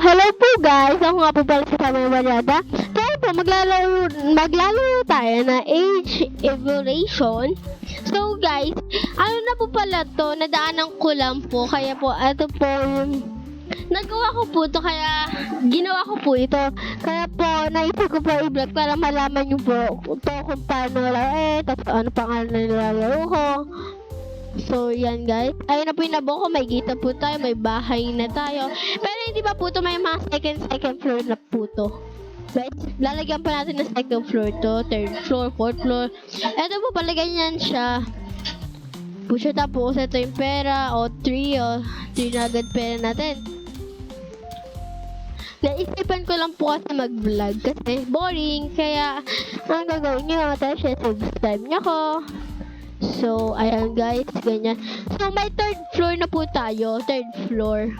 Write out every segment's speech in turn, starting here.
Hello po guys! Ako nga po pala si Samuel Barada. Kaya po, maglalaro tayo na Age Evolution. So guys, ano na po pala to, nadaanan ko lang po. Kaya po, ito po yung nagawa ko po to, kaya ginawa ko po ito. Kaya po, naisip ko po i-vlog para malaman nyo po ito kung paano laro tapos ano pangalan na nilalaro ko. So, yan guys. Ayun na po yung nabo ko. May kita po tayo. May bahay na tayo. Pero hindi pa po ito. May mga second floor na po ito. Right? Lalagyan pa natin ng second floor to. Third floor, fourth floor. Ito po pala ganyan siya. Push it tapos. Ito yung pera. O 3 na agad pera natin. Naisipan ko lang po kasi mag-vlog. Kasi boring. Kaya, ang gagawin nyo. Subscribe nyo ko. So, ayan guys, ganyan. So, may third floor na po tayo. Third floor.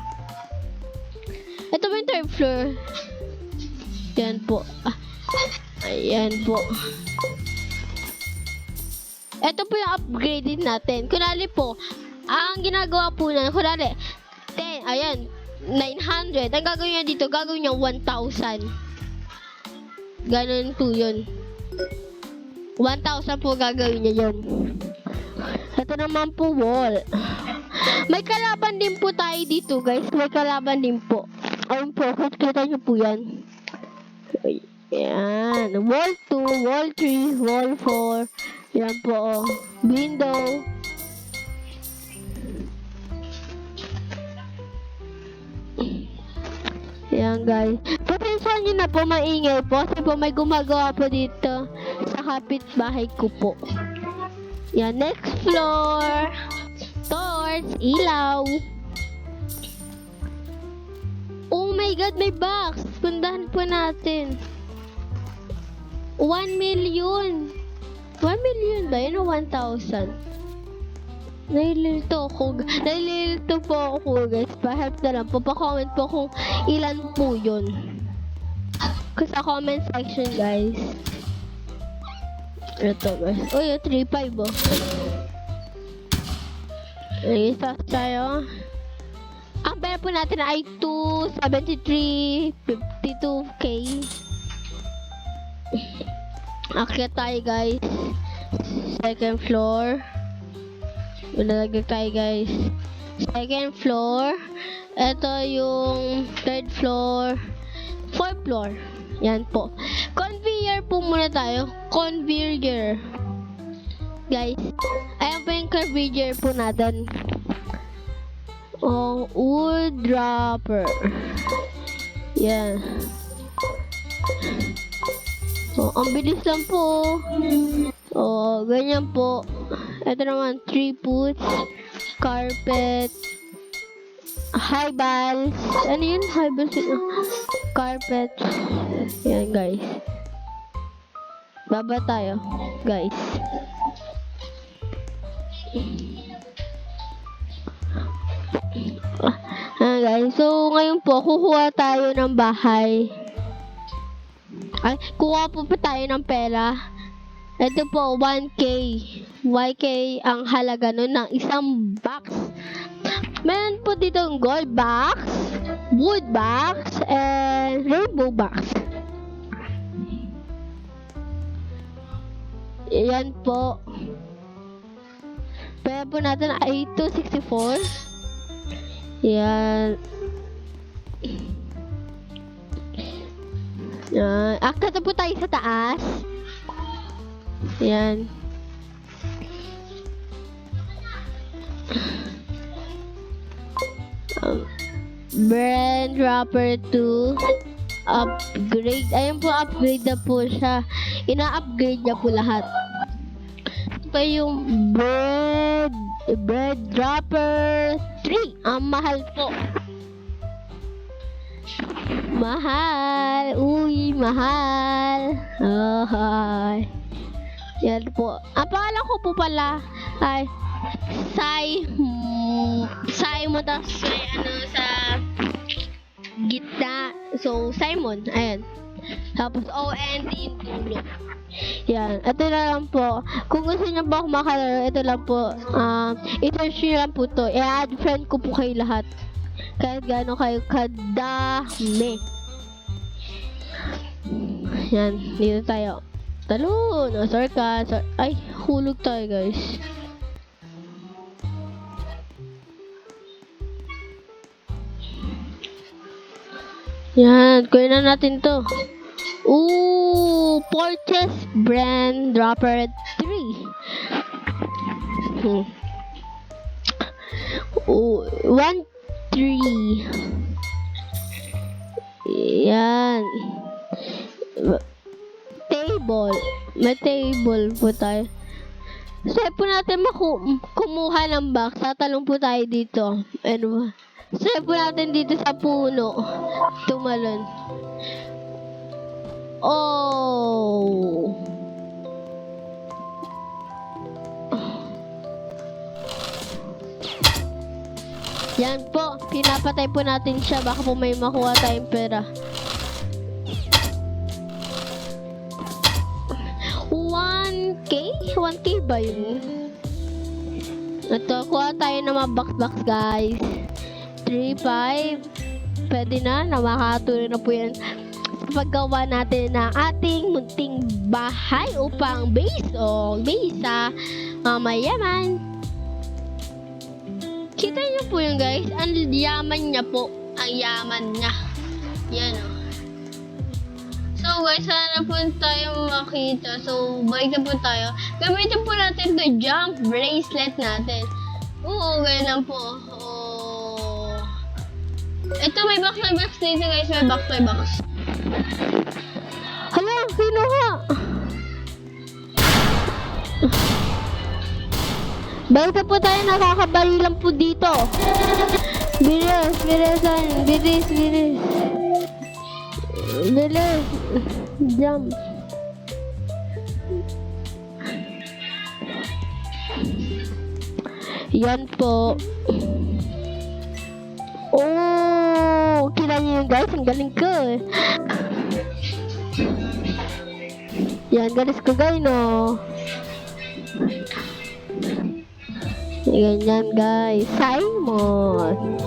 Ito po yung third floor. Yan po. Ayan po. Ito po yung upgrading natin. Kunwari po, ang ginagawa po na, kunwari, 10, ayan, 900. Ang gagawin niya dito, gagawin niya 1,000. Ganun po yun. 1,000 po gagawin niya yun. Ito naman po wall. May kalaban din po tayo dito guys. May kalaban din po. Ayun po. Kita nyo po yan. Yan. Wall 2, wall 3, wall 4. Yan po. Window. Yan guys. Pasensya nyo na po, maingay po. Kasi po may gumagawa po dito sa kapitbahay ko po. Yan, next floor. Torch, ilaw. Oh my god, may box. Pundahan po natin. 1 million. 1 million ba yun o 1,000? Nalilito po ako guys. Pa-help na lang po. Pa-comment po kung ilan po yun. Kasi sa comment section guys. Ito guys. Uy, 3.5 oh. Isa tayo. Ang pera po natin ay 273.52k. Akyat tayo guys. Second floor. Nalagay tayo guys. Second floor. Ito yung third floor. Fourth floor. Yan po. Conveyor po muna tayo. Conveyor. Guys. Ayan po yung conveyor po natin. Oh, wood dropper. Yan. Oh, ang bilis lang po. Oh, ganyan po. Ito naman, 3 puts. Carpet. High balls. Ano yun? High balls. Carpet. Yan guys. Baba tayo. Guys. Guys. So, ngayon po, kukuha tayo ng bahay. Ay, kukuha po pa tayo ng pera. Ito po, 1K. 1K ang halaga nun ng isang box. Meron po dito ang gold box, wood box, and rainbow box. Yan po. Pera po natin ay 264. Yan. Yan. Akit na po tayo sa taas. Yan. Brand wrapper 2 upgrade. Ayun po, upgrade na po siya. Ina-upgrade niya po lahat. Ito pa yung bread wrapper 3. Ang mahal po. Mahal. Uy, mahal. Oh, yan po. Ang pangalan ko po pala ay Simon, tapos may ano sa gitna. So, Simon. Ayan. Tapos O-N-D yung dulo. Yan. Ito na lang po. Kung gusto niyo ba makalaro, ito lang po. I-search nyo lang po to. I-add friend ko po kayo lahat. Kahit gaano kayo kadami. Yan, dito tayo. Talon! O, sorka. Ay, hulog tayo, guys. Yan, kunin na natin to. Ooh, Porches Brand Dropper 3. Ooh, 1, 3. Yan. Table. May table po tayo. Saan po natin kumuha ng box? Tatalong po tayo dito. Ano? Saan po natin dito sa puno? Tumalon. Oh! Yan po. Pinapatay po natin siya. Baka po may makuha tayong pera. 1K? 1K ba yun? Ito, kuha tayo ng mga box guys. 3, 5. Pwede na makakatulong na po yan sa paggawa natin ng ating munting bahay upang base sa mayaman. Kita niyo po yun guys, ang yaman niya po, ang yaman niya. Yan o. So guys, sana po tayo makita. So, balik na po tayo. Gamitin po natin to jump bracelet natin. Oo, ganyan po. Ito, may box dito guys. May box. Hala, kinuha. Balik na po tayo, nakakabali lang po dito. Bilis. Jump. Yan po. Oh, kita niyo yun guys, ang galing ko eh. Yan, galis ko guys, no. Ganyan guys. Simon.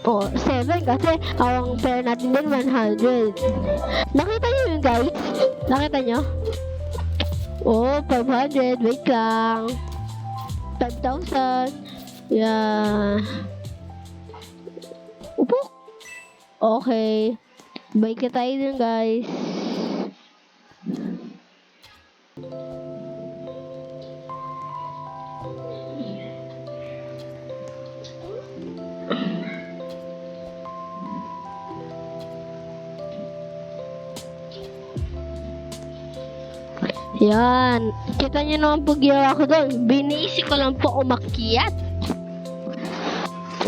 6 o 7 kasi ang pair natin din 100. Nakita niyo yun guys? Nakita niyo? Oh, 500. Wait lang. 5,000. Yeah. Upo. Okay. Balik na tayo din guys. Yan. Kita niyo naman po ginawa ko doon. Binisi ko lang po umakyat.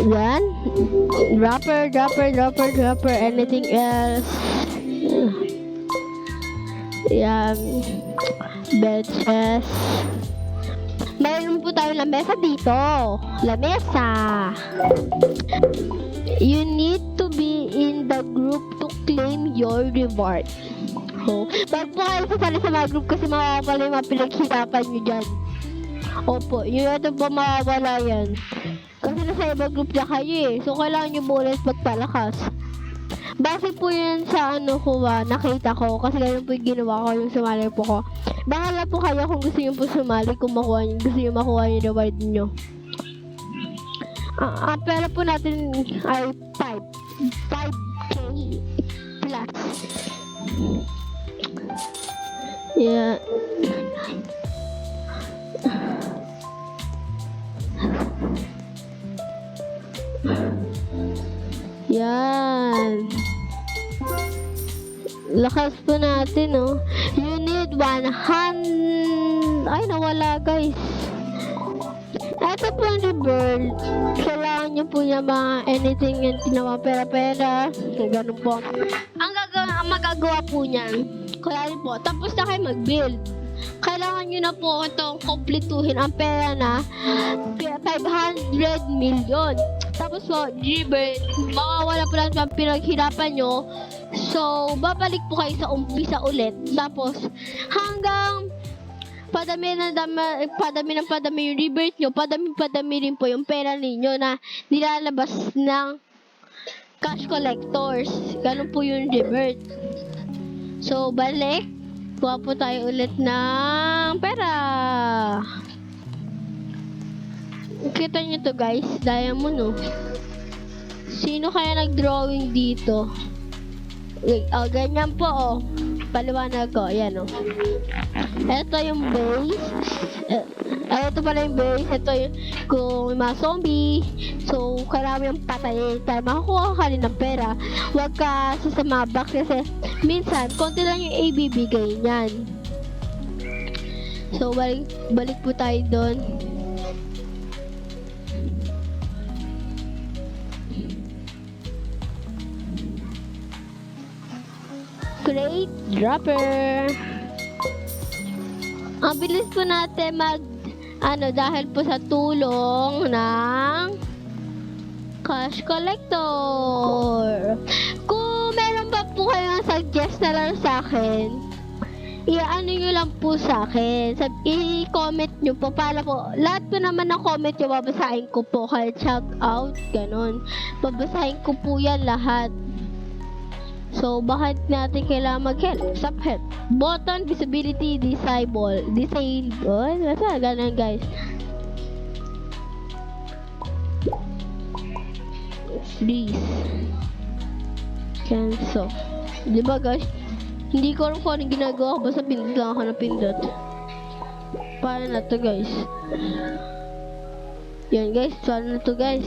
Yan. Dropper. Anything else? Yan. Bed chest. Mayroon po tayo lamesa dito. Lamesa. You need to be in the group to claim your reward. Pag po kayo sasali sa mga group kasi mawawala yung mga pinaghirapan nyo dyan. Opo, yung ito po mawawala yan. Kasi nasa ibang group na kayo eh. So, kailangan nyo muna magpalakas. Base po yun sa nakita ko. Kasi ganun po yung ginawa ko, yung sumali po ko. Bahala po kayo kung gusto nyo po sumali, kung gusto nyo makuha yung reward nyo. Pera po natin ay 5K plus. Yeah. Yan. Lakas po natin, oh. You need 100. Ay, nawala, guys. Ito po yung bird. Kailangan nyo po niya mga anything yung tinawa pera-pera. Ganun po. Ang magagawa po niyan. Kaya po, tapos na kayo mag-build. Kailangan nyo na po itong kompletuhin ang pera na 500 million. Tapos po, G-Bird, mawawala po lang ang pinaghirapan nyo. So, babalik po kayo sa umpisa ulit. Tapos, hanggang padami ng padami yung rebirth nyo, padami rin po yung pera ninyo na nilalabas ng cash collectors. Ganun po yung rebirth. So, balik. Kuha po tayo ulit ng pera. Kita nyo to guys, diamond oh. Sino kaya nag-drawing dito? Ganyan po oh. Paliwanag ko, ayan oh. Ito yung base. Ito pala yung base. Ito yung kung may mga zombie. So, kailangan yung patayin para makakuha ka rin ng pera. Huwag ka sasamabak kasi minsan, konti lang yung ibibigay niyan. So, balik po tayo doon. Crate dropper. Ang bilis po natin dahil po sa tulong ng cash collector. Kung meron pa po kayong suggest na lang sa akin, i-ano nyo lang po sa akin. I-comment nyo po para po, lahat po naman ng comment nyo, babasahin ko po. Kahit shout out, ganun. Babasahin ko po yan lahat. So, bakit natin kailangan mag-help? Sub-help. Button, visibility, disable. Basta, ganun guys. Please. Cancel. Diba guys? Hindi ko alam kung anong ginagawa ko. Basta pindot lang ako ng pindot. Paano na to guys? Yan guys. Paano na to guys?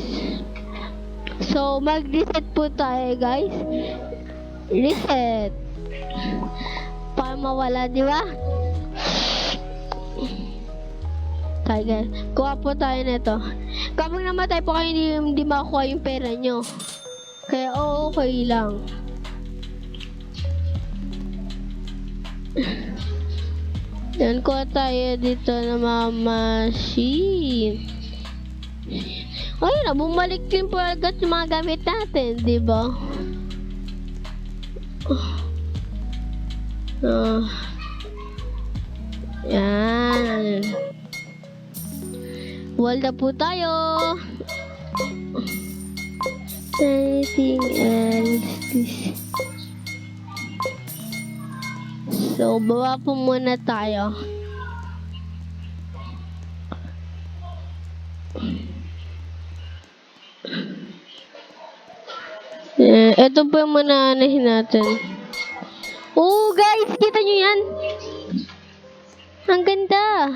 So, mag-reset po tayo guys. Reset. Para mawala, di ba? Tayo guys. Kuha po tayo nito. Kapag namatay po kayo, hindi makuha yung pera nyo. Kaya okay lang. Yan, kuha tayo dito na mga machine. Ayun na, bumalik din po agad yung mga gamit natin, di ba? Yan. Wall na po tayo. Anything else? So, baba po muna tayo. Ito po yung mananahin natin. Oh, guys! Kita nyo yan? Ang ganda!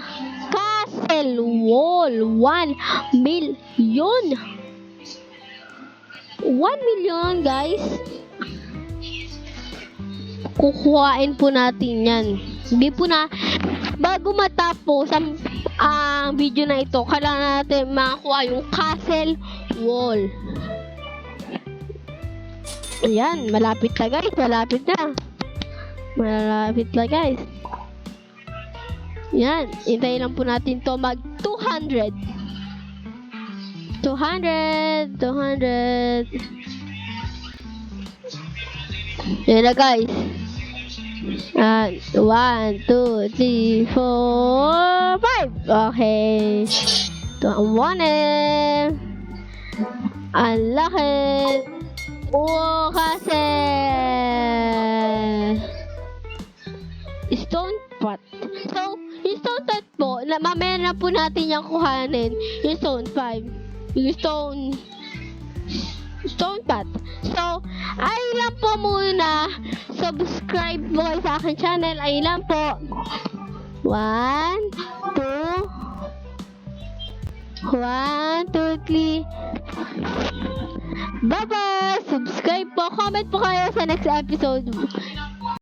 Castle wall! 1 million! 1 million, guys! Kukuhain po natin yan. Hindi po na... Bago matapos ang video na ito, kailangan natin makakuha yung castle wall. Ayan, malapit na guys, malapit na. Malapit na guys. Yan, hintayin lang po natin to mag 200. 200. Yan na guys. 1, 2, 3, 4, 5. Okay. Ito ang 1 ang laki. Oh, kasi stone pot. So, yung stone pot po, mamaya na po natin yung kuhanin. Yung stone 5. Yung stone pot. So, ay lang po muna. Subscribe po kayo sa aking channel. Ay lang po. 1, 2, 3. Bye-bye! Subscribe po. Comment po kayo sa next episode.